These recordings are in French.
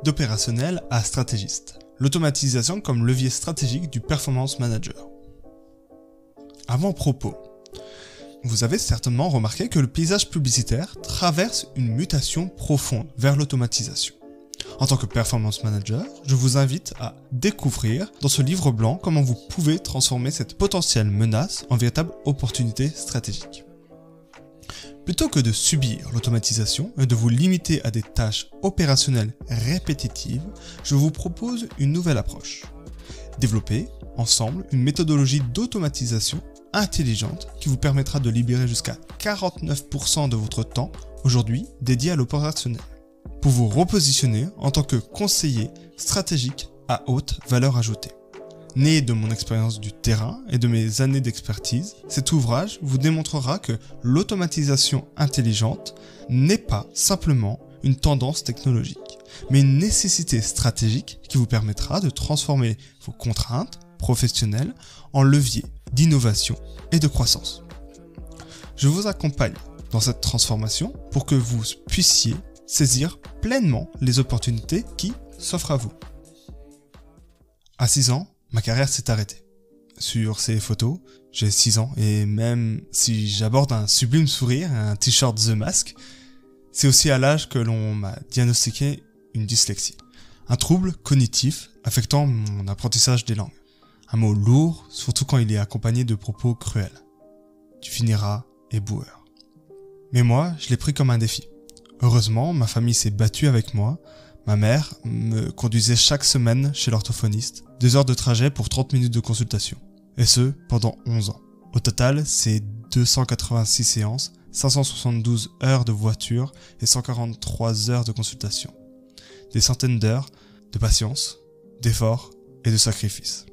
D'opérationnel à stratégiste. L'automatisation comme levier stratégique du performance manager. Avant-propos. Vous avez certainement remarqué que le paysage publicitaire traverse une mutation profonde vers l'automatisation. En tant que performance manager, je vous invite à découvrir dans ce livre blanc comment vous pouvez transformer cette potentielle menace en véritable opportunité stratégique. Plutôt que de subir l'automatisation et de vous limiter à des tâches opérationnelles répétitives, je vous propose une nouvelle approche. Développer ensemble une méthodologie d'automatisation intelligente qui vous permettra de libérer jusqu'à 49% de votre temps aujourd'hui dédié à l'opérationnel, pour vous repositionner en tant que conseiller stratégique à haute valeur ajoutée. Né de mon expérience du terrain et de mes années d'expertise, cet ouvrage vous démontrera que l'automatisation intelligente n'est pas simplement une tendance technologique, mais une nécessité stratégique qui vous permettra de transformer vos contraintes professionnelles en levier d'innovation et de croissance. Je vous accompagne dans cette transformation pour que vous puissiez saisir pleinement les opportunités qui s'offrent à vous. À 6 ans, ma carrière s'est arrêtée. Sur ces photos, j'ai 6 ans et même si j'aborde un sublime sourire et un t-shirt The Mask, c'est aussi à l'âge que l'on m'a diagnostiqué une dyslexie. Un trouble cognitif affectant mon apprentissage des langues. Un mot lourd, surtout quand il est accompagné de propos cruels. Tu finiras éboueur. Mais moi, je l'ai pris comme un défi. Heureusement, ma famille s'est battue avec moi. Ma mère me conduisait chaque semaine chez l'orthophoniste, 2 heures de trajet pour 30 minutes de consultation. Et ce, pendant 11 ans. Au total, c'est 286 séances, 572 heures de voiture et 143 heures de consultation. Des centaines d'heures de patience, d'efforts et de sacrifices.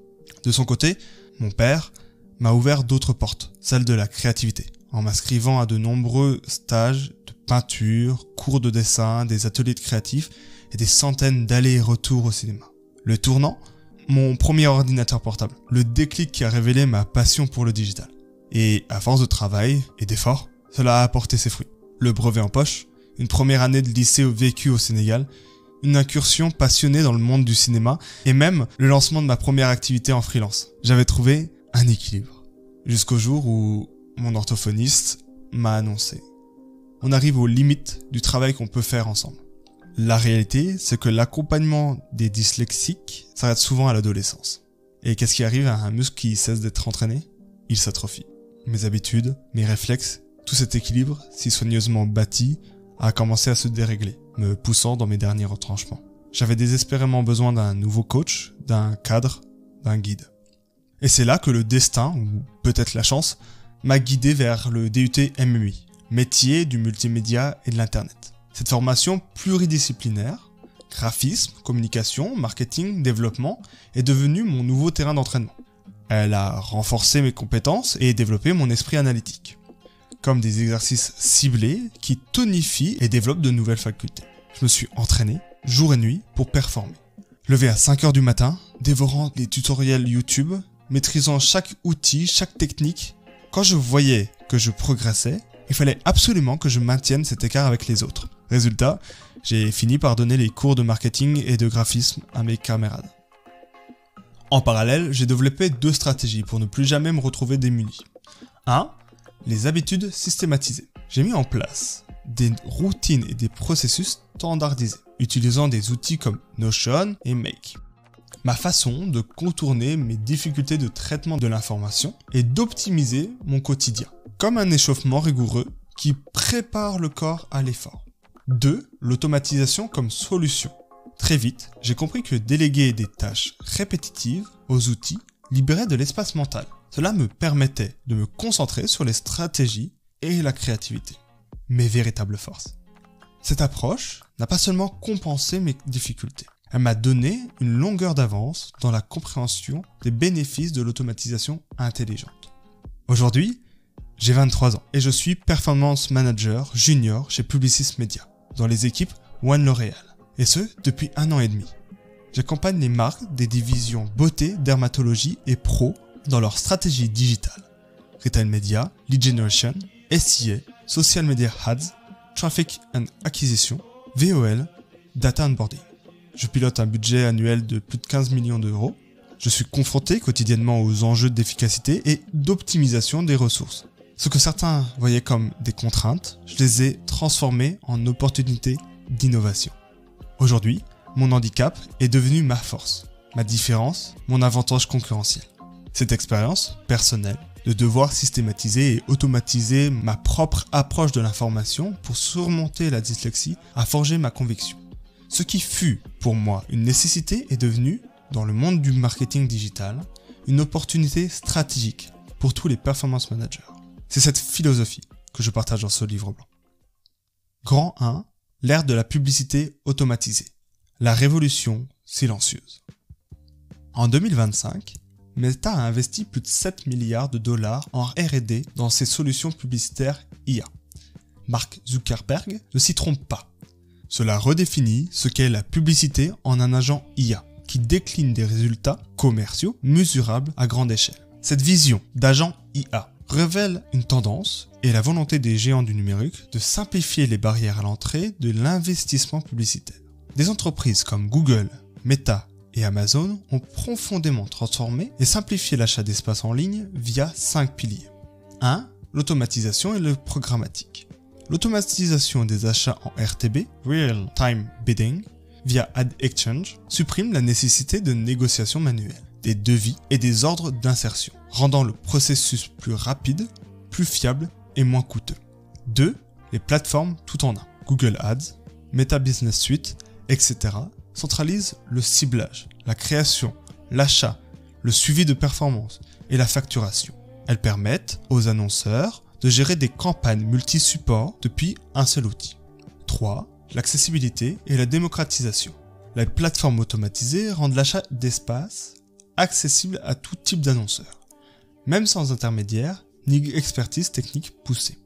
De son côté, mon père m'a ouvert d'autres portes, celle de la créativité, en m'inscrivant à de nombreux stages de peinture, cours de dessin, des ateliers de créatifs et des centaines d'allers et retours au cinéma. Le tournant, mon premier ordinateur portable, le déclic qui a révélé ma passion pour le digital. Et à force de travail et d'efforts, cela a apporté ses fruits. Le brevet en poche, une première année de lycée vécue au Sénégal, une incursion passionnée dans le monde du cinéma et même le lancement de ma première activité en freelance. J'avais trouvé un équilibre. Jusqu'au jour où mon orthophoniste m'a annoncé: on arrive aux limites du travail qu'on peut faire ensemble. La réalité, c'est que l'accompagnement des dyslexiques s'arrête souvent à l'adolescence. Et qu'est-ce qui arrive à un muscle qui cesse d'être entraîné? Il s'atrophie. Mes habitudes, mes réflexes, tout cet équilibre, si soigneusement bâti, a commencé à se dérégler, me poussant dans mes derniers retranchements. J'avais désespérément besoin d'un nouveau coach, d'un cadre, d'un guide. Et c'est là que le destin, ou peut-être la chance, m'a guidé vers le DUT MMI, métier du multimédia et de l'internet. Cette formation pluridisciplinaire, graphisme, communication, marketing, développement, est devenue mon nouveau terrain d'entraînement. Elle a renforcé mes compétences et développé mon esprit analytique, comme des exercices ciblés qui tonifient et développent de nouvelles facultés. Je me suis entraîné jour et nuit pour performer. Levé à 5 heures du matin, dévorant les tutoriels YouTube, maîtrisant chaque outil, chaque technique. Quand je voyais que je progressais, il fallait absolument que je maintienne cet écart avec les autres. Résultat, j'ai fini par donner les cours de marketing et de graphisme à mes camarades. En parallèle, j'ai développé 2 stratégies pour ne plus jamais me retrouver démuni. 1. Les habitudes systématisées. J'ai mis en place des routines et des processus standardisés, utilisant des outils comme Notion et Make. Ma façon de contourner mes difficultés de traitement de l'information et d'optimiser mon quotidien, comme un échauffement rigoureux qui prépare le corps à l'effort. 2. L'automatisation comme solution. Très vite, j'ai compris que déléguer des tâches répétitives aux outils libérait de l'espace mental. Cela me permettait de me concentrer sur les stratégies et la créativité, mes véritables forces. Cette approche n'a pas seulement compensé mes difficultés, elle m'a donné une longueur d'avance dans la compréhension des bénéfices de l'automatisation intelligente. Aujourd'hui, j'ai 23 ans et je suis Performance Manager Junior chez Publicis Media, dans les équipes One L'Oréal, et ce depuis 1 an et demi. J'accompagne les marques des divisions beauté, dermatologie et pro dans leur stratégie digitale, Retail Media, Lead Generation, SIA, Social Media Ads, Traffic and Acquisition, VOL, Data Onboarding. Je pilote un budget annuel de plus de 15 millions d'euros. Je suis confronté quotidiennement aux enjeux d'efficacité et d'optimisation des ressources. Ce que certains voyaient comme des contraintes, je les ai transformées en opportunités d'innovation. Aujourd'hui, mon handicap est devenu ma force, ma différence, mon avantage concurrentiel. Cette expérience personnelle de devoir systématiser et automatiser ma propre approche de l'information pour surmonter la dyslexie a forgé ma conviction. Ce qui fut pour moi une nécessité est devenu, dans le monde du marketing digital, une opportunité stratégique pour tous les performance managers. C'est cette philosophie que je partage dans ce livre blanc. Grand 1, l'ère de la publicité automatisée, la révolution silencieuse. En 2025, Meta a investi plus de 7 milliards de dollars en R&D dans ses solutions publicitaires IA. Mark Zuckerberg ne s'y trompe pas. Cela redéfinit ce qu'est la publicité en un agent IA, qui décline des résultats commerciaux mesurables à grande échelle. Cette vision d'agent IA révèle une tendance et la volonté des géants du numérique de simplifier les barrières à l'entrée de l'investissement publicitaire. Des entreprises comme Google, Meta et Amazon ont profondément transformé et simplifié l'achat d'espace en ligne via 5 piliers. 1. L'automatisation et le programmatique. L'automatisation des achats en RTB, Real Time Bidding, via Ad Exchange, supprime la nécessité de négociations manuelles, des devis et des ordres d'insertion, rendant le processus plus rapide, plus fiable et moins coûteux. 2. Les plateformes tout en un, Google Ads, Meta Business Suite, etc. centralisent le ciblage, la création, l'achat, le suivi de performance et la facturation. Elles permettent aux annonceurs de gérer des campagnes multi-supports depuis un seul outil. 3. L'accessibilité et la démocratisation. Les plateformes automatisées rendent l'achat d'espace accessible à tout type d'annonceurs, même sans intermédiaire ni expertise technique poussée.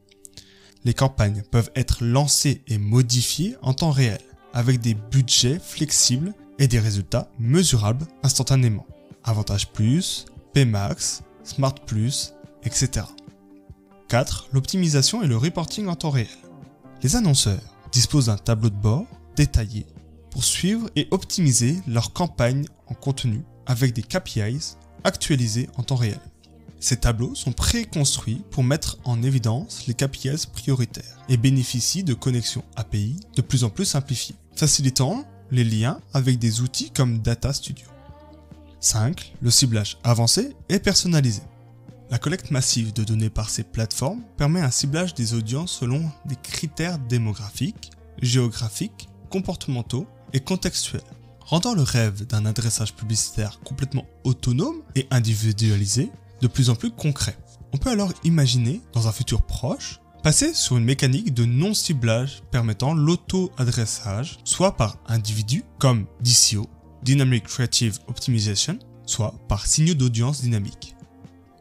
Les campagnes peuvent être lancées et modifiées en temps réel, avec des budgets flexibles et des résultats mesurables instantanément. Avantage Plus, Pmax, Smart Plus, etc. 4. L'optimisation et le reporting en temps réel. Les annonceurs disposent d'un tableau de bord détaillé pour suivre et optimiser leur campagne en contenu avec des KPIs actualisés en temps réel. Ces tableaux sont préconstruits pour mettre en évidence les KPIs prioritaires et bénéficient de connexions API de plus en plus simplifiées, facilitant les liens avec des outils comme Data Studio. 5. Le ciblage avancé et personnalisé. La collecte massive de données par ces plateformes permet un ciblage des audiences selon des critères démographiques, géographiques, comportementaux et contextuels, rendant le rêve d'un adressage publicitaire complètement autonome et individualisé de plus en plus concret. On peut alors imaginer, dans un futur proche, passer sur une mécanique de non-ciblage permettant l'auto-adressage, soit par individu comme DCO, Dynamic Creative Optimization, soit par signaux d'audience dynamique.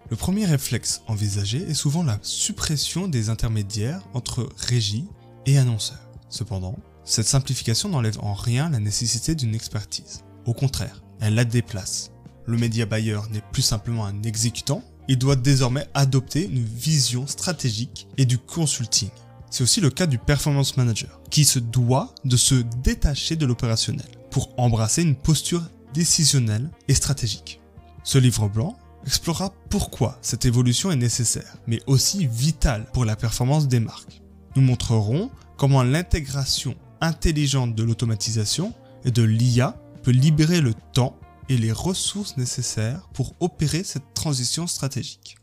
Le premier réflexe envisagé est souvent la suppression des intermédiaires entre régie et annonceur. Cependant, cette simplification n'enlève en rien la nécessité d'une expertise. Au contraire, elle la déplace. Le média buyer n'est plus simplement un exécutant, il doit désormais adopter une vision stratégique et du consulting. C'est aussi le cas du performance manager, qui se doit de se détacher de l'opérationnel pour embrasser une posture décisionnelle et stratégique. Ce livre blanc explorera pourquoi cette évolution est nécessaire, mais aussi vitale pour la performance des marques. Nous montrerons comment l'intégration intelligente de l'automatisation et de l'IA peut libérer le temps et les ressources nécessaires pour opérer cette transition stratégique.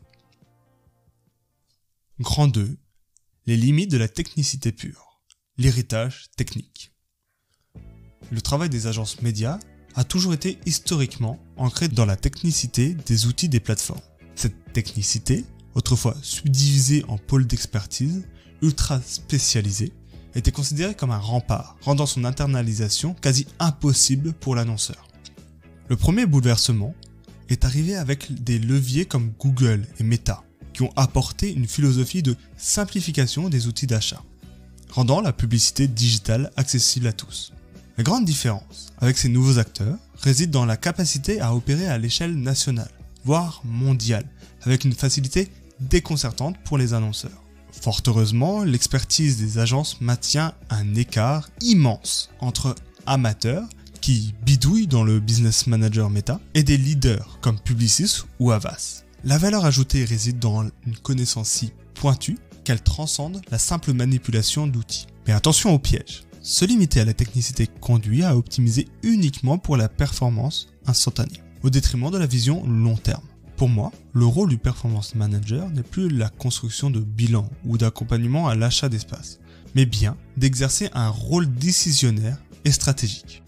Grand 2. Les limites de la technicité pure. L'héritage technique. Le travail des agences médias a toujours été historiquement ancré dans la technicité des outils des plateformes. Cette technicité, autrefois subdivisée en pôles d'expertise ultra spécialisés, était considérée comme un rempart, rendant son internalisation quasi impossible pour l'annonceur. Le premier bouleversement est arrivé avec des leviers comme Google et Meta, qui ont apporté une philosophie de simplification des outils d'achat, rendant la publicité digitale accessible à tous. La grande différence avec ces nouveaux acteurs réside dans la capacité à opérer à l'échelle nationale, voire mondiale, avec une facilité déconcertante pour les annonceurs. Fort heureusement, l'expertise des agences maintient un écart immense entre amateurs qui bidouillent dans le Business Manager Meta et des leaders comme Publicis ou Havas. La valeur ajoutée réside dans une connaissance si pointue qu'elle transcende la simple manipulation d'outils. Mais attention au piège. Se limiter à la technicité conduit à optimiser uniquement pour la performance instantanée, au détriment de la vision long terme. Pour moi, le rôle du Performance Manager n'est plus la construction de bilan ou d'accompagnement à l'achat d'espace, mais bien d'exercer un rôle décisionnaire et stratégique.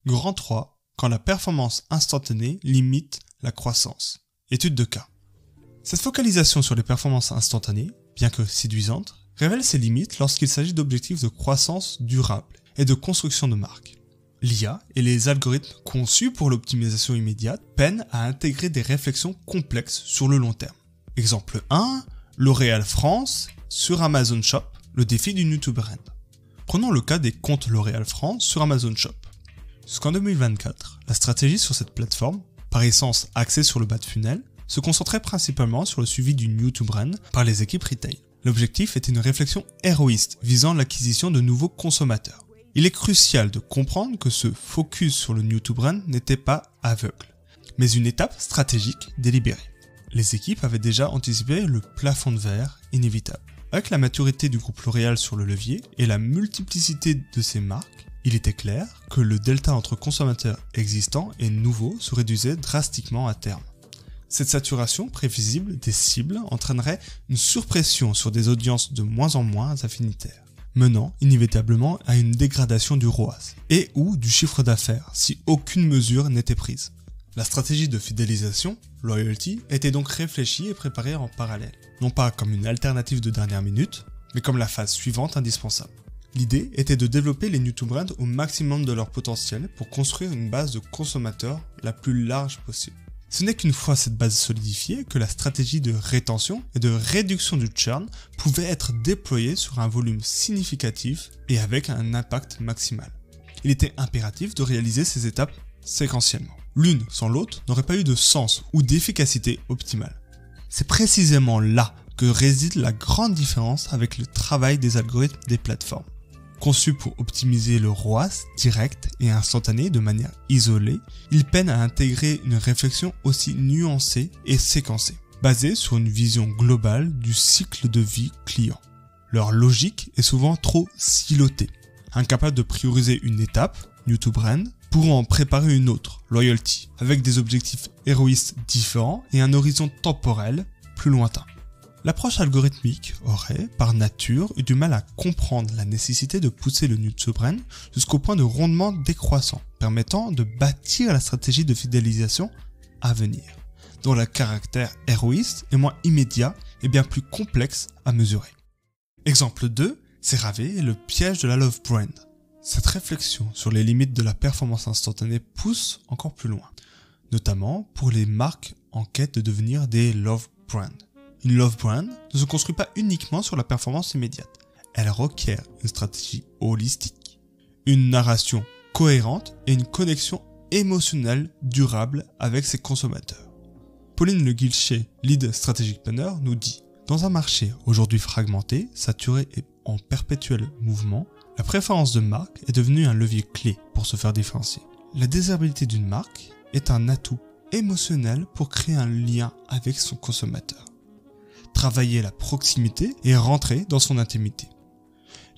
Grand 3, quand la performance instantanée limite la croissance. Étude de cas. Cette focalisation sur les performances instantanées, bien que séduisante, révèle ses limites lorsqu'il s'agit d'objectifs de croissance durable et de construction de marque. L'IA et les algorithmes conçus pour l'optimisation immédiate peinent à intégrer des réflexions complexes sur le long terme. Exemple 1, L'Oréal France sur Amazon Shop, le défi du new to brand. Prenons le cas des comptes L'Oréal France sur Amazon Shop. Jusqu'en 2024, la stratégie sur cette plateforme, par essence axée sur le bas de funnel, se concentrait principalement sur le suivi du new to brand par les équipes retail. L'objectif était une réflexion héroïste visant l'acquisition de nouveaux consommateurs. Il est crucial de comprendre que ce focus sur le new to brand n'était pas aveugle, mais une étape stratégique délibérée. Les équipes avaient déjà anticipé le plafond de verre inévitable. Avec la maturité du groupe L'Oréal sur le levier et la multiplicité de ses marques, il était clair que le delta entre consommateurs existants et nouveaux se réduisait drastiquement à terme. Cette saturation prévisible des cibles entraînerait une surpression sur des audiences de moins en moins affinitaires, menant inévitablement à une dégradation du ROAS et ou du chiffre d'affaires si aucune mesure n'était prise. La stratégie de fidélisation, loyalty, était donc réfléchie et préparée en parallèle, non pas comme une alternative de dernière minute, mais comme la phase suivante indispensable. L'idée était de développer les new-to-brand au maximum de leur potentiel pour construire une base de consommateurs la plus large possible. Ce n'est qu'une fois cette base solidifiée que la stratégie de rétention et de réduction du churn pouvait être déployée sur un volume significatif et avec un impact maximal. Il était impératif de réaliser ces étapes séquentiellement. L'une sans l'autre n'aurait pas eu de sens ou d'efficacité optimale. C'est précisément là que réside la grande différence avec le travail des algorithmes des plateformes. Conçus pour optimiser le ROAS direct et instantané de manière isolée, ils peinent à intégrer une réflexion aussi nuancée et séquencée, basée sur une vision globale du cycle de vie client. Leur logique est souvent trop silotée, incapable de prioriser une étape, new to brand, pour en préparer une autre, loyalty, avec des objectifs héroïstes différents et un horizon temporel plus lointain. L'approche algorithmique aurait, par nature, eu du mal à comprendre la nécessité de pousser le new to brand jusqu'au point de rendement décroissant, permettant de bâtir la stratégie de fidélisation à venir, dont le caractère héroïste est moins immédiat et bien plus complexe à mesurer. Exemple 2, CeraVe et le piège de la love brand. Cette réflexion sur les limites de la performance instantanée pousse encore plus loin, notamment pour les marques en quête de devenir des love brands. Une love brand ne se construit pas uniquement sur la performance immédiate. Elle requiert une stratégie holistique, une narration cohérente et une connexion émotionnelle durable avec ses consommateurs. Pauline Le Guilchet, lead strategic planner, nous dit « Dans un marché aujourd'hui fragmenté, saturé et en perpétuel mouvement, la préférence de marque est devenue un levier clé pour se faire différencier. La désirabilité d'une marque est un atout émotionnel pour créer un lien avec son consommateur. Travailler la proximité et rentrer dans son intimité.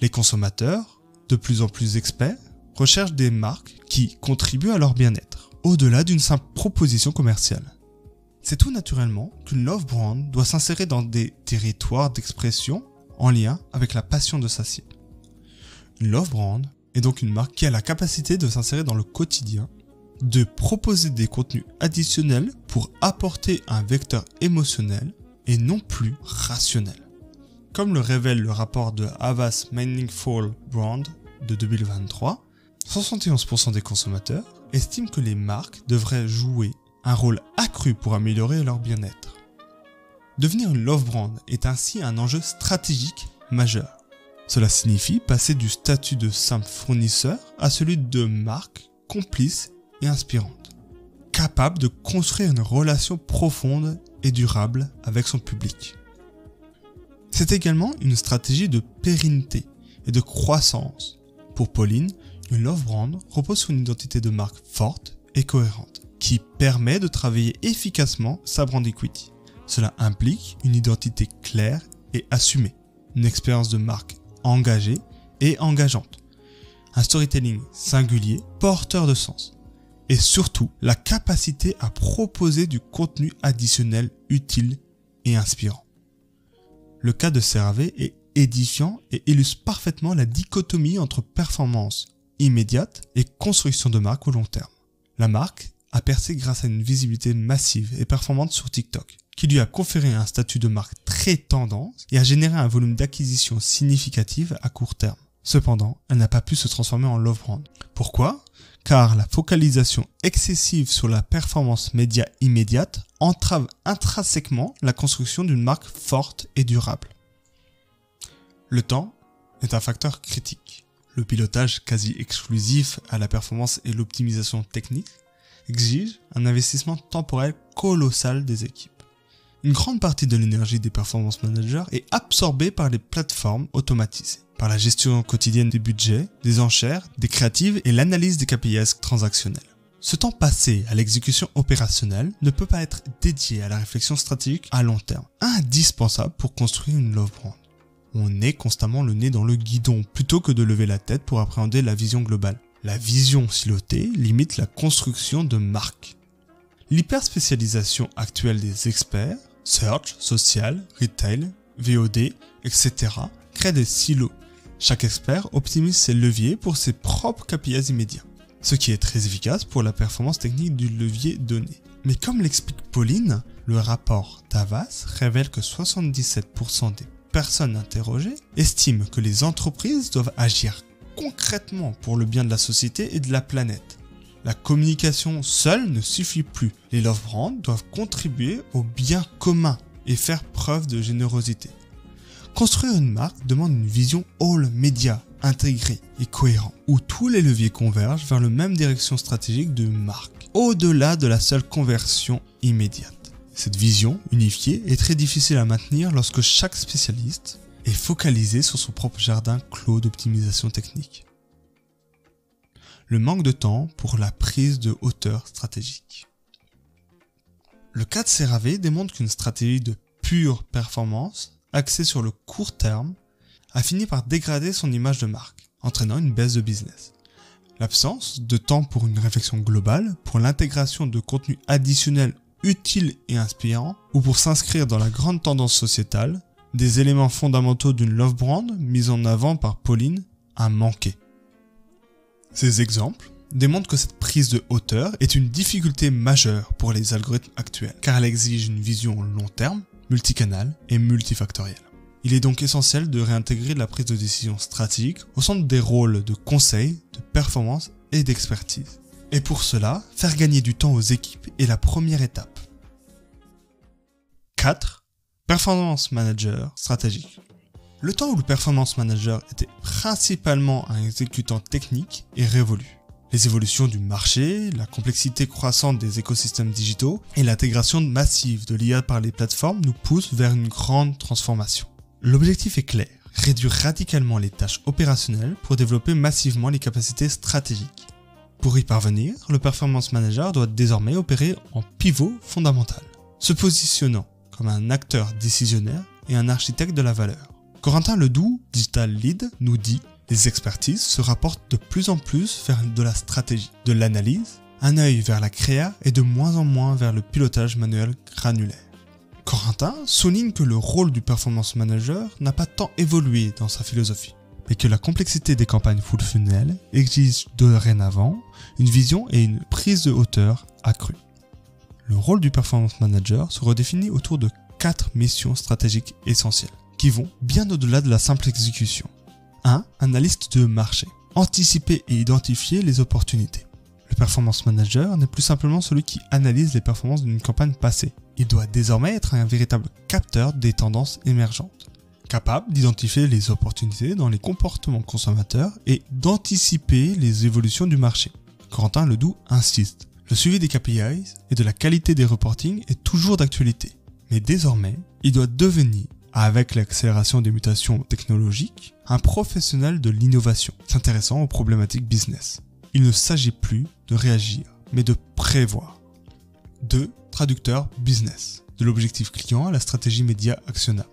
Les consommateurs, de plus en plus experts, recherchent des marques qui contribuent à leur bien-être, au-delà d'une simple proposition commerciale. C'est tout naturellement qu'une love brand doit s'insérer dans des territoires d'expression en lien avec la passion de sa cible. Une love brand est donc une marque qui a la capacité de s'insérer dans le quotidien, de proposer des contenus additionnels pour apporter un vecteur émotionnel et non plus rationnel. Comme le révèle le rapport de Havas Meaningful Brand de 2023, 71% des consommateurs estiment que les marques devraient jouer un rôle accru pour améliorer leur bien-être. Devenir une love brand est ainsi un enjeu stratégique majeur. Cela signifie passer du statut de simple fournisseur à celui de marque complice et inspirante, capable de construire une relation profonde et durable avec son public. C'est également une stratégie de pérennité et de croissance. Pour Pauline, Une love brand repose sur une identité de marque forte et cohérente, qui permet de travailler efficacement sa brand equity. Cela implique une identité claire et assumée, une expérience de marque engagée et engageante, un storytelling singulier, porteur de sens, et surtout la capacité à proposer du contenu additionnel utile et inspirant. Le cas de CeraVe est édifiant et illustre parfaitement la dichotomie entre performance immédiate et construction de marque au long terme. La marque a percé grâce à une visibilité massive et performante sur TikTok, qui lui a conféré un statut de marque très tendance et a généré un volume d'acquisition significatif à court terme. Cependant, elle n'a pas pu se transformer en love brand. Pourquoi ? Car la focalisation excessive sur la performance média immédiate entrave intrinsèquement la construction d'une marque forte et durable. Le temps est un facteur critique. Le pilotage quasi exclusif à la performance et l'optimisation technique exige un investissement temporel colossal des équipes. Une grande partie de l'énergie des performance managers est absorbée par les plateformes automatisées, par la gestion quotidienne des budgets, des enchères, des créatives et l'analyse des KPIs transactionnels. Ce temps passé à l'exécution opérationnelle ne peut pas être dédié à la réflexion stratégique à long terme, indispensable pour construire une love brand. On est constamment le nez dans le guidon plutôt que de lever la tête pour appréhender la vision globale. La vision silotée limite la construction de marques. L'hyperspécialisation actuelle des experts, search, social, retail, VOD, etc. crée des silos. Chaque expert optimise ses leviers pour ses propres KPIs immédiats, ce qui est très efficace pour la performance technique du levier donné. Mais comme l'explique Pauline, le rapport d'Havas révèle que 77% des personnes interrogées estiment que les entreprises doivent agir concrètement pour le bien de la société et de la planète. La communication seule ne suffit plus. Les love brands doivent contribuer au bien commun et faire preuve de générosité. Construire une marque demande une vision all média, intégrée et cohérente, où tous les leviers convergent vers la même direction stratégique de marque, au-delà de la seule conversion immédiate. Cette vision unifiée est très difficile à maintenir lorsque chaque spécialiste est focalisé sur son propre jardin clos d'optimisation technique. Le manque de temps pour la prise de hauteur stratégique. Le cas de CeraVe démontre qu'une stratégie de pure performance, axée sur le court terme, a fini par dégrader son image de marque, entraînant une baisse de business. L'absence de temps pour une réflexion globale, pour l'intégration de contenus additionnels utiles et inspirants, ou pour s'inscrire dans la grande tendance sociétale, des éléments fondamentaux d'une love brand mise en avant par Pauline a manqué. Ces exemples démontrent que cette prise de hauteur est une difficulté majeure pour les algorithmes actuels, car elle exige une vision long terme, multicanal et multifactorielle. Il est donc essentiel de réintégrer la prise de décision stratégique au centre des rôles de conseil, de performance et d'expertise. Et pour cela, faire gagner du temps aux équipes est la première étape. 4. Performance Manager stratégique. Le temps où le Performance Manager était principalement un exécutant technique est révolu. Les évolutions du marché, la complexité croissante des écosystèmes digitaux et l'intégration massive de l'IA par les plateformes nous poussent vers une grande transformation. L'objectif est clair, réduire radicalement les tâches opérationnelles pour développer massivement les capacités stratégiques. Pour y parvenir, le Performance Manager doit désormais opérer en pivot fondamental, se positionnant comme un acteur décisionnaire et un architecte de la valeur. Corentin Ledoux, Digital Lead, nous dit « Les expertises se rapportent de plus en plus vers de la stratégie, de l'analyse, un œil vers la créa et de moins en moins vers le pilotage manuel granulaire. » Corentin souligne que le rôle du Performance Manager n'a pas tant évolué dans sa philosophie, mais que la complexité des campagnes full funnel exige dorénavant une vision et une prise de hauteur accrue. Le rôle du Performance Manager se redéfinit autour de 4 missions stratégiques essentielles, qui vont bien au-delà de la simple exécution. 1. Analyste de marché. Anticiper et identifier les opportunités. Le Performance Manager n'est plus simplement celui qui analyse les performances d'une campagne passée. Il doit désormais être un véritable capteur des tendances émergentes, capable d'identifier les opportunités dans les comportements consommateurs et d'anticiper les évolutions du marché. Corentin Ledoux insiste. Le suivi des KPIs et de la qualité des reportings est toujours d'actualité, mais désormais, il doit devenir avec l'accélération des mutations technologiques, un professionnel de l'innovation s'intéressant aux problématiques business. Il ne s'agit plus de réagir, mais de prévoir. 2. Traducteur business, de l'objectif client à la stratégie média actionnable.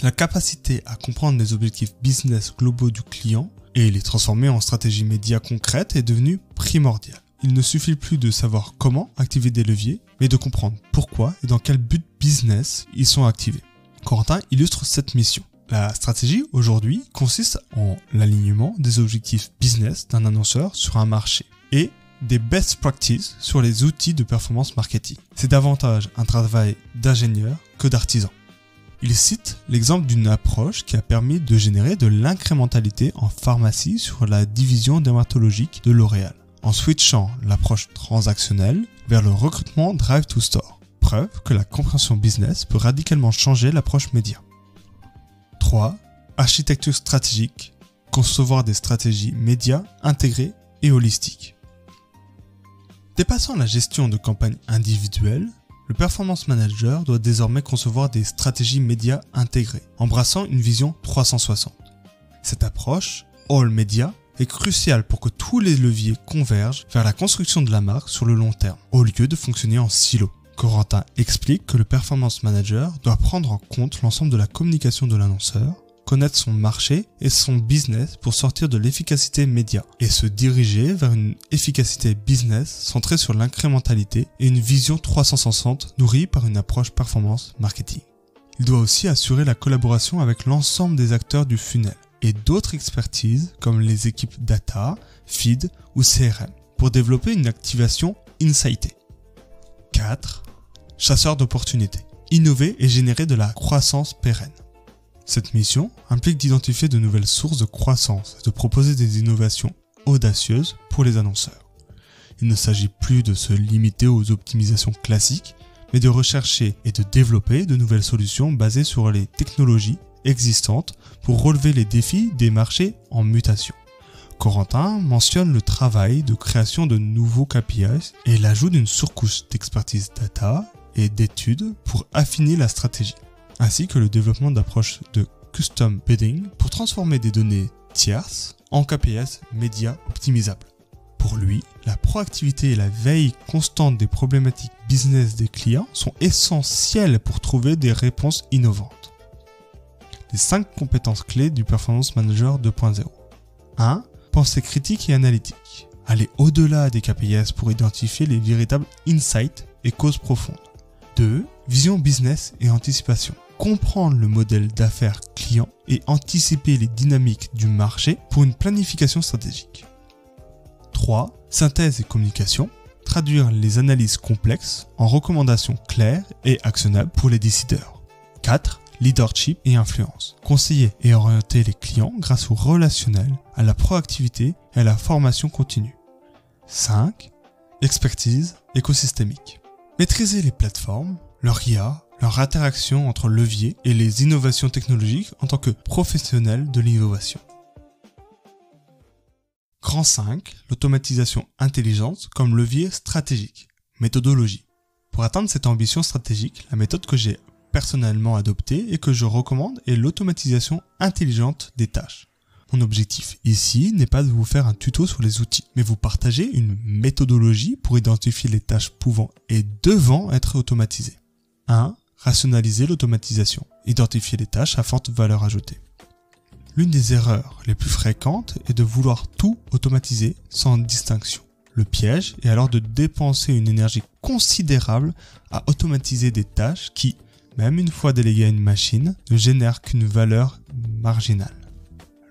La capacité à comprendre les objectifs business globaux du client et les transformer en stratégie média concrète est devenue primordiale. Il ne suffit plus de savoir comment activer des leviers, mais de comprendre pourquoi et dans quel but business ils sont activés. Corentin illustre cette mission. La stratégie aujourd'hui consiste en l'alignement des objectifs business d'un annonceur sur un marché et des best practices sur les outils de performance marketing. C'est davantage un travail d'ingénieur que d'artisan. Il cite l'exemple d'une approche qui a permis de générer de l'incrémentalité en pharmacie sur la division dermatologique de L'Oréal, en switchant l'approche transactionnelle vers le recrutement Drive to Store. Preuve que la compréhension business peut radicalement changer l'approche média. 3. Architecture stratégique. Concevoir des stratégies médias intégrées et holistiques. Dépassant la gestion de campagnes individuelles, le performance manager doit désormais concevoir des stratégies médias intégrées, embrassant une vision 360. Cette approche, all media, est cruciale pour que tous les leviers convergent vers la construction de la marque sur le long terme, au lieu de fonctionner en silo. Corentin explique que le performance manager doit prendre en compte l'ensemble de la communication de l'annonceur, connaître son marché et son business pour sortir de l'efficacité média et se diriger vers une efficacité business centrée sur l'incrémentalité et une vision 360 nourrie par une approche performance marketing. Il doit aussi assurer la collaboration avec l'ensemble des acteurs du funnel et d'autres expertises comme les équipes data, feed ou CRM pour développer une activation insightée. 4. Chasseur d'opportunités. Innover et générer de la croissance pérenne. Cette mission implique d'identifier de nouvelles sources de croissance et de proposer des innovations audacieuses pour les annonceurs. Il ne s'agit plus de se limiter aux optimisations classiques, mais de rechercher et de développer de nouvelles solutions basées sur les technologies existantes pour relever les défis des marchés en mutation. Corentin mentionne le travail de création de nouveaux KPIs et l'ajout d'une surcouche d'expertise data et d'études pour affiner la stratégie, ainsi que le développement d'approches de custom bidding pour transformer des données tierces en KPIs médias optimisables. Pour lui, la proactivité et la veille constante des problématiques business des clients sont essentielles pour trouver des réponses innovantes. Les 5 compétences clés du Performance Manager 2.0. 1. Pensée critique et analytique. Aller au-delà des KPIs pour identifier les véritables insights et causes profondes. 2. Vision business et anticipation. Comprendre le modèle d'affaires client et anticiper les dynamiques du marché pour une planification stratégique. 3. Synthèse et communication. Traduire les analyses complexes en recommandations claires et actionnables pour les décideurs. 4. Leadership et influence. Conseiller et orienter les clients grâce au relationnel, à la proactivité et à la formation continue. 5. Expertise écosystémique. Maîtriser les plateformes, leur IA, leur interaction entre leviers et les innovations technologiques en tant que professionnel de l'innovation. Grand 5, l'automatisation intelligente comme levier stratégique. Méthodologie. Pour atteindre cette ambition stratégique, la méthode que j'ai personnellement adoptée et que je recommande est l'automatisation intelligente des tâches. Mon objectif ici n'est pas de vous faire un tuto sur les outils, mais vous partager une méthodologie pour identifier les tâches pouvant et devant être automatisées. 1. Rationaliser l'automatisation. Identifier les tâches à forte valeur ajoutée. L'une des erreurs les plus fréquentes est de vouloir tout automatiser sans distinction. Le piège est alors de dépenser une énergie considérable à automatiser des tâches qui, même une fois déléguées à une machine, ne génèrent qu'une valeur marginale.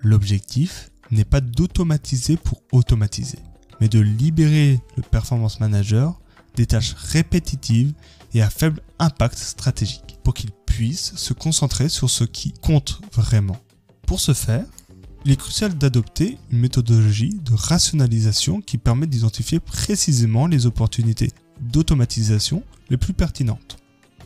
L'objectif n'est pas d'automatiser pour automatiser, mais de libérer le performance manager des tâches répétitives et à faible impact stratégique pour qu'il puisse se concentrer sur ce qui compte vraiment. Pour ce faire, il est crucial d'adopter une méthodologie de rationalisation qui permet d'identifier précisément les opportunités d'automatisation les plus pertinentes.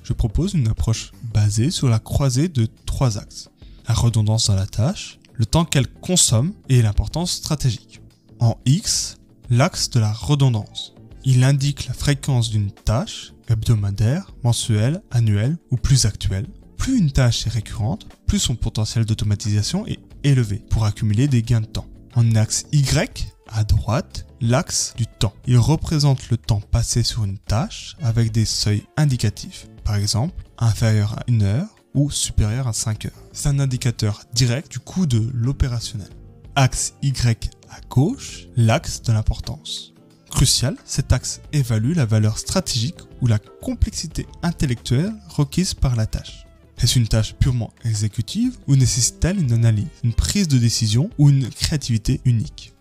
Je propose une approche basée sur la croisée de 3 axes. La redondance dans la tâche, le temps qu'elle consomme et l'importance stratégique. En X, l'axe de la redondance. Il indique la fréquence d'une tâche, hebdomadaire, mensuelle, annuelle ou plus actuelle. Plus une tâche est récurrente, plus son potentiel d'automatisation est élevé pour accumuler des gains de temps. En axe Y, à droite, l'axe du temps. Il représente le temps passé sur une tâche avec des seuils indicatifs. Par exemple, inférieur à 1 heure ou supérieur à 5 heures. C'est un indicateur direct du coût de l'opérationnel. Axe Y à gauche, l'axe de l'importance. Crucial, cet axe évalue la valeur stratégique ou la complexité intellectuelle requise par la tâche. Est-ce une tâche purement exécutive ou nécessite-t-elle une analyse, une prise de décision ou une créativité unique?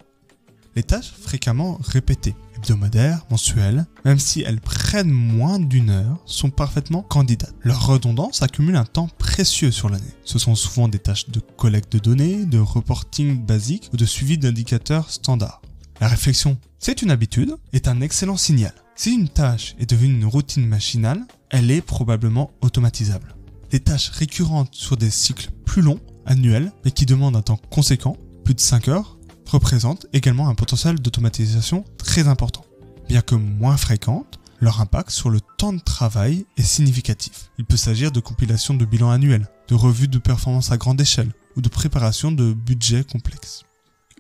Les tâches fréquemment répétées, hebdomadaires, mensuelles, même si elles prennent moins d'1 heure, sont parfaitement candidates. Leur redondance accumule un temps précieux sur l'année. Ce sont souvent des tâches de collecte de données, de reporting basique ou de suivi d'indicateurs standards. La réflexion, c'est une habitude, est un excellent signal. Si une tâche est devenue une routine machinale, elle est probablement automatisable. Les tâches récurrentes sur des cycles plus longs, annuels, mais qui demandent un temps conséquent, plus de 5 heures, représentent également un potentiel d'automatisation très important. Bien que moins fréquentes, leur impact sur le temps de travail est significatif. Il peut s'agir de compilation de bilans annuels, de revues de performance à grande échelle ou de préparation de budgets complexes.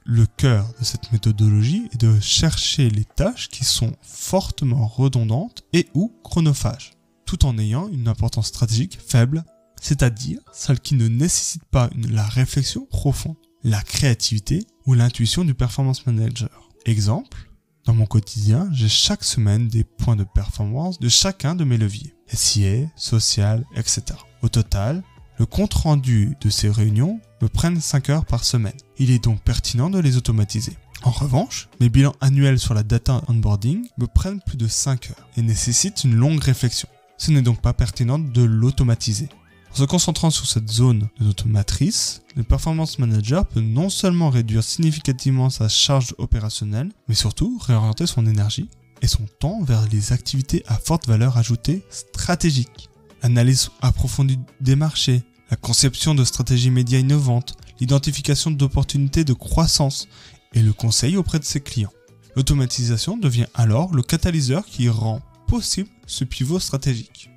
Le cœur de cette méthodologie est de chercher les tâches qui sont fortement redondantes et ou chronophages, tout en ayant une importance stratégique faible, c'est-à-dire celles qui ne nécessitent pas la réflexion profonde, la créativité ou l'intuition du performance manager. Exemple, dans mon quotidien, j'ai chaque semaine des points de performance de chacun de mes leviers, SIA, social, etc. Au total, le compte-rendu de ces réunions me prennent 5 heures par semaine. Il est donc pertinent de les automatiser. En revanche, mes bilans annuels sur la data onboarding me prennent plus de 5 heures et nécessitent une longue réflexion. Ce n'est donc pas pertinent de l'automatiser. En se concentrant sur cette zone de notre matrice, le Performance Manager peut non seulement réduire significativement sa charge opérationnelle, mais surtout réorienter son énergie et son temps vers les activités à forte valeur ajoutée stratégique. L'analyse approfondie des marchés, la conception de stratégies médias innovantes, l'identification d'opportunités de croissance et le conseil auprès de ses clients. L'automatisation devient alors le catalyseur qui rend possible ce pivot stratégique.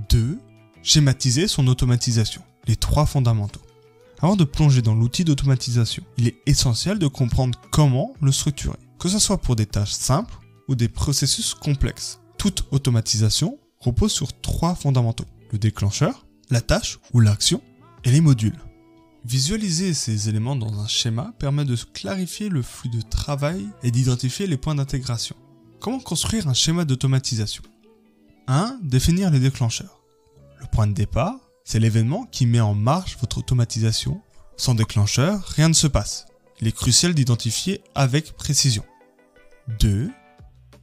2. Schématiser son automatisation. Les 3 fondamentaux. Avant de plonger dans l'outil d'automatisation, il est essentiel de comprendre comment le structurer, que ce soit pour des tâches simples ou des processus complexes. Toute automatisation repose sur 3 fondamentaux. Le déclencheur, la tâche ou l'action et les modules. Visualiser ces éléments dans un schéma permet de clarifier le flux de travail et d'identifier les points d'intégration. Comment construire un schéma d'automatisation? 1. Définir les déclencheurs. Le point de départ, c'est l'événement qui met en marche votre automatisation. Sans déclencheur, rien ne se passe. Il est crucial d'identifier avec précision. 2.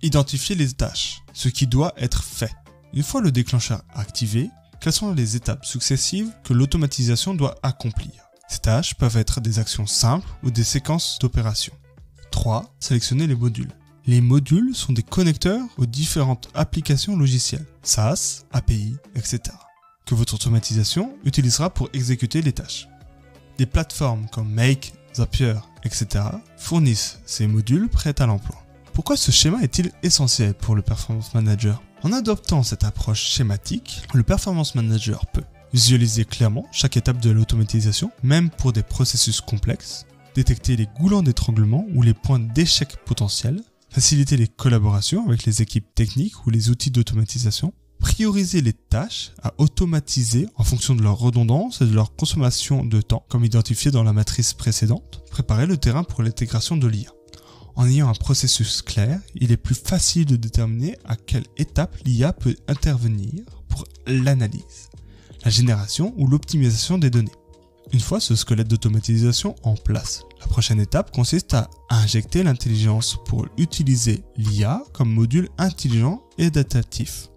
Identifier les tâches, ce qui doit être fait. Une fois le déclencheur activé, quelles sont les étapes successives que l'automatisation doit accomplir? Ces tâches peuvent être des actions simples ou des séquences d'opérations. 3. Sélectionner les modules. Les modules sont des connecteurs aux différentes applications logicielles, SaaS, API, etc., que votre automatisation utilisera pour exécuter les tâches. Des plateformes comme Make, Zapier, etc. fournissent ces modules prêts à l'emploi. Pourquoi ce schéma est-il essentiel pour le Performance Manager? En adoptant cette approche schématique, le Performance Manager peut visualiser clairement chaque étape de l'automatisation, même pour des processus complexes, détecter les goulets d'étranglement ou les points d'échec potentiels, faciliter les collaborations avec les équipes techniques ou les outils d'automatisation, prioriser les tâches à automatiser en fonction de leur redondance et de leur consommation de temps, comme identifié dans la matrice précédente, préparer le terrain pour l'intégration de l'IA. En ayant un processus clair, il est plus facile de déterminer à quelle étape l'IA peut intervenir pour l'analyse, la génération ou l'optimisation des données. Une fois ce squelette d'automatisation en place, la prochaine étape consiste à injecter l'intelligence pour utiliser l'IA comme module intelligent et adaptatif.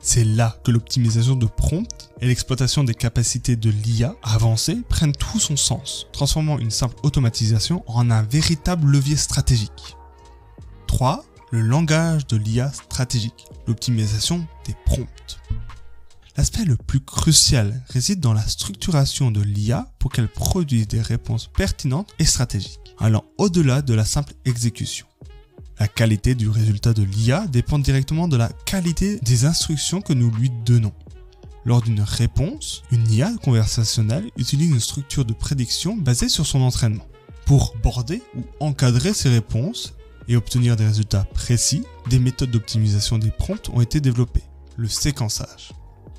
C'est là que l'optimisation de prompt et l'exploitation des capacités de l'IA avancée prennent tout son sens, transformant une simple automatisation en un véritable levier stratégique. 3. Le langage de l'IA stratégique, l'optimisation des prompts. L'aspect le plus crucial réside dans la structuration de l'IA pour qu'elle produise des réponses pertinentes et stratégiques, allant au-delà de la simple exécution. La qualité du résultat de l'IA dépend directement de la qualité des instructions que nous lui donnons. Lors d'une réponse, une IA conversationnelle utilise une structure de prédiction basée sur son entraînement. Pour border ou encadrer ses réponses et obtenir des résultats précis, des méthodes d'optimisation des prompts ont été développées. Le séquençage.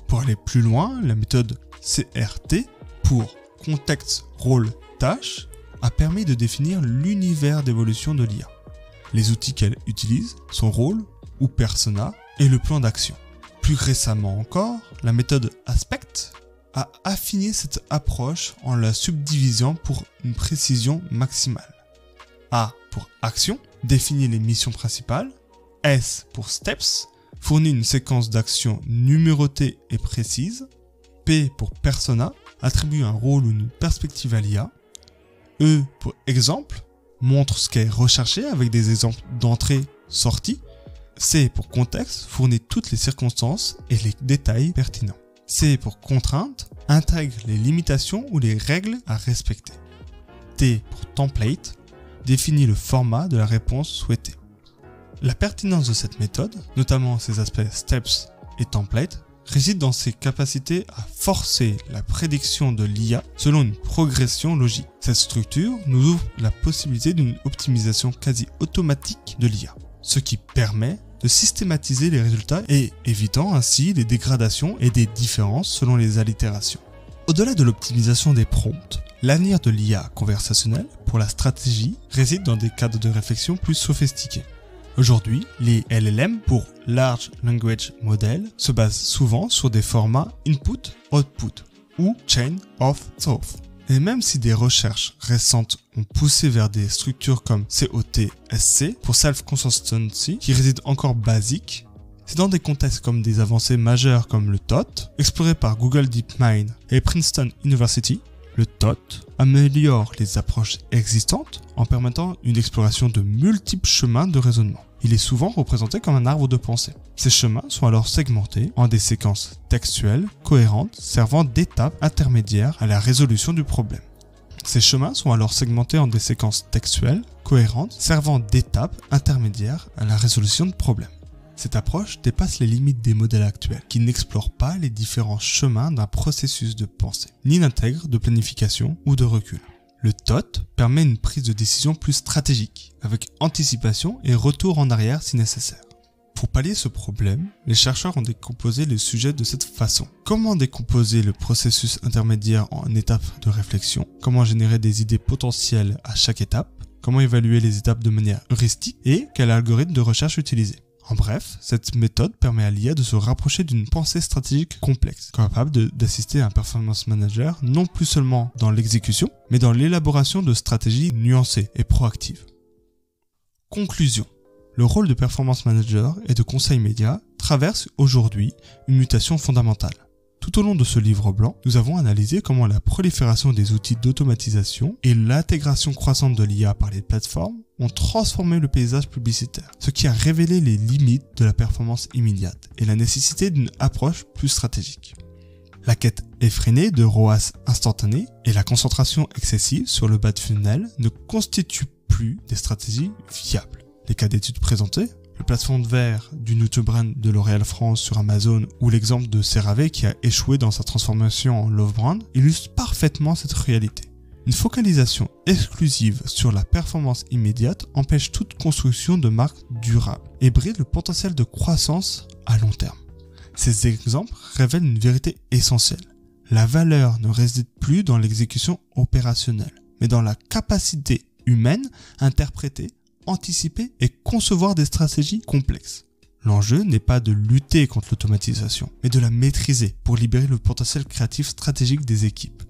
Pour aller plus loin, la méthode CRT, pour Context Role Tâche, a permis de définir l'univers d'évolution de l'IA. Les outils qu'elle utilise, son rôle ou persona et le plan d'action. Plus récemment encore, la méthode Aspect a affiné cette approche en la subdivisant pour une précision maximale. A pour action, définit les missions principales. S pour steps, fournit une séquence d'actions numérotée et précise. P pour persona, attribue un rôle ou une perspective à l'IA. E pour exemple, montre ce qui est recherché avec des exemples d'entrée-sortie. C pour contexte, fournit toutes les circonstances et les détails pertinents. C pour contrainte, intègre les limitations ou les règles à respecter. T pour template, définit le format de la réponse souhaitée. La pertinence de cette méthode, notamment ses aspects steps et template, réside dans ses capacités à forcer la prédiction de l'IA selon une progression logique. Cette structure nous ouvre la possibilité d'une optimisation quasi automatique de l'IA, ce qui permet de systématiser les résultats et évitant ainsi les dégradations et des différences selon les allitérations. Au-delà de l'optimisation des prompts, l'avenir de l'IA conversationnelle pour la stratégie réside dans des cadres de réflexion plus sophistiqués. Aujourd'hui, les LLM pour Large Language Model se basent souvent sur des formats input-output ou chain of thought. Et même si des recherches récentes ont poussé vers des structures comme COT-SC pour Self-Consistency qui résident encore basiques, c'est dans des contextes comme des avancées majeures comme le TOT, exploré par Google DeepMind et Princeton University. Le TOT améliore les approches existantes en permettant une exploration de multiples chemins de raisonnement. Il est souvent représenté comme un arbre de pensée. Ces chemins sont alors segmentés en des séquences textuelles cohérentes servant d'étape intermédiaire à la résolution du problème. Ces chemins sont alors segmentés en des séquences textuelles cohérentes servant d'étape intermédiaire à la résolution de problèmes. Cette approche dépasse les limites des modèles actuels, qui n'explorent pas les différents chemins d'un processus de pensée, ni n'intègrent de planification ou de recul. Le TOT permet une prise de décision plus stratégique, avec anticipation et retour en arrière si nécessaire. Pour pallier ce problème, les chercheurs ont décomposé le sujet de cette façon. Comment décomposer le processus intermédiaire en étapes de réflexion? Comment générer des idées potentielles à chaque étape? Comment évaluer les étapes de manière heuristique? Et quel algorithme de recherche utiliser? En bref, cette méthode permet à l'IA de se rapprocher d'une pensée stratégique complexe, capable d'assister un performance manager non plus seulement dans l'exécution, mais dans l'élaboration de stratégies nuancées et proactives. Conclusion. Le rôle de performance manager et de conseil média traverse aujourd'hui une mutation fondamentale. Tout au long de ce livre blanc, nous avons analysé comment la prolifération des outils d'automatisation et l'intégration croissante de l'IA par les plateformes ont transformé le paysage publicitaire, ce qui a révélé les limites de la performance immédiate et la nécessité d'une approche plus stratégique. La quête effrénée de ROAS instantané et la concentration excessive sur le bas de funnel ne constituent plus des stratégies viables. Les cas d'études présentés, le plafond de verre du Nutribrand de L'Oréal France sur Amazon ou l'exemple de CeraVe qui a échoué dans sa transformation en Love Brand illustrent parfaitement cette réalité. Une focalisation exclusive sur la performance immédiate empêche toute construction de marques durables et bride le potentiel de croissance à long terme. Ces exemples révèlent une vérité essentielle. La valeur ne réside plus dans l'exécution opérationnelle, mais dans la capacité humaine à interpréter, anticiper et concevoir des stratégies complexes. L'enjeu n'est pas de lutter contre l'automatisation, mais de la maîtriser pour libérer le potentiel créatif stratégique des équipes.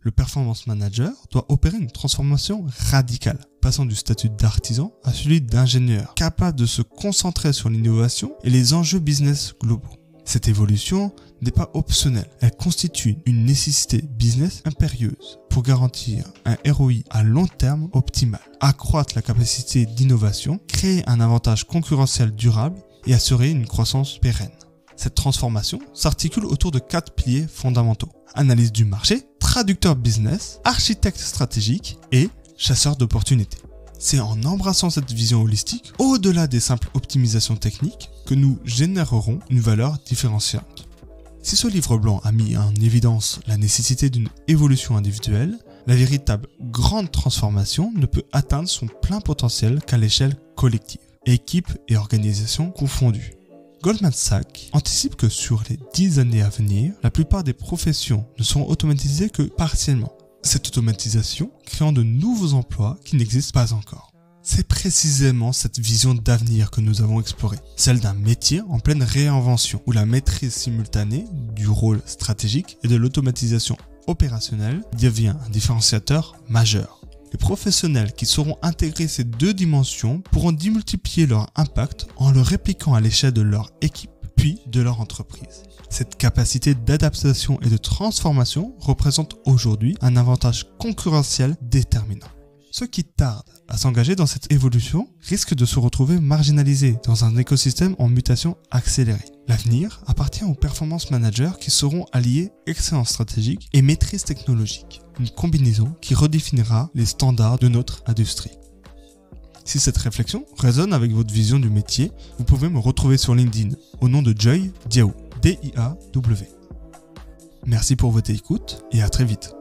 Le performance manager doit opérer une transformation radicale, passant du statut d'artisan à celui d'ingénieur, capable de se concentrer sur l'innovation et les enjeux business globaux. Cette évolution n'est pas optionnelle, elle constitue une nécessité business impérieuse pour garantir un ROI à long terme optimal, accroître la capacité d'innovation, créer un avantage concurrentiel durable et assurer une croissance pérenne. Cette transformation s'articule autour de 4 piliers fondamentaux: analyse du marché, traducteur business, architecte stratégique et chasseur d'opportunités. C'est en embrassant cette vision holistique, au-delà des simples optimisations techniques, que nous générerons une valeur différenciante. Si ce livre blanc a mis en évidence la nécessité d'une évolution individuelle, la véritable grande transformation ne peut atteindre son plein potentiel qu'à l'échelle collective, équipe et organisation confondues. Goldman Sachs anticipe que sur les 10 années à venir, la plupart des professions ne seront automatisées que partiellement. Cette automatisation créant de nouveaux emplois qui n'existent pas encore. C'est précisément cette vision d'avenir que nous avons explorée, celle d'un métier en pleine réinvention, où la maîtrise simultanée du rôle stratégique et de l'automatisation opérationnelle devient un différenciateur majeur. Les professionnels qui sauront intégrer ces deux dimensions pourront démultiplier leur impact en le répliquant à l'échelle de leur équipe, puis de leur entreprise. Cette capacité d'adaptation et de transformation représente aujourd'hui un avantage concurrentiel déterminant. Ceux qui tardent à s'engager dans cette évolution risquent de se retrouver marginalisés dans un écosystème en mutation accélérée. L'avenir appartient aux performance managers qui sauront allier excellence stratégique et maîtrise technologique, une combinaison qui redéfinira les standards de notre industrie. Si cette réflexion résonne avec votre vision du métier, vous pouvez me retrouver sur LinkedIn au nom de Joy Diaw, D-I-A-W. Merci pour votre écoute et à très vite.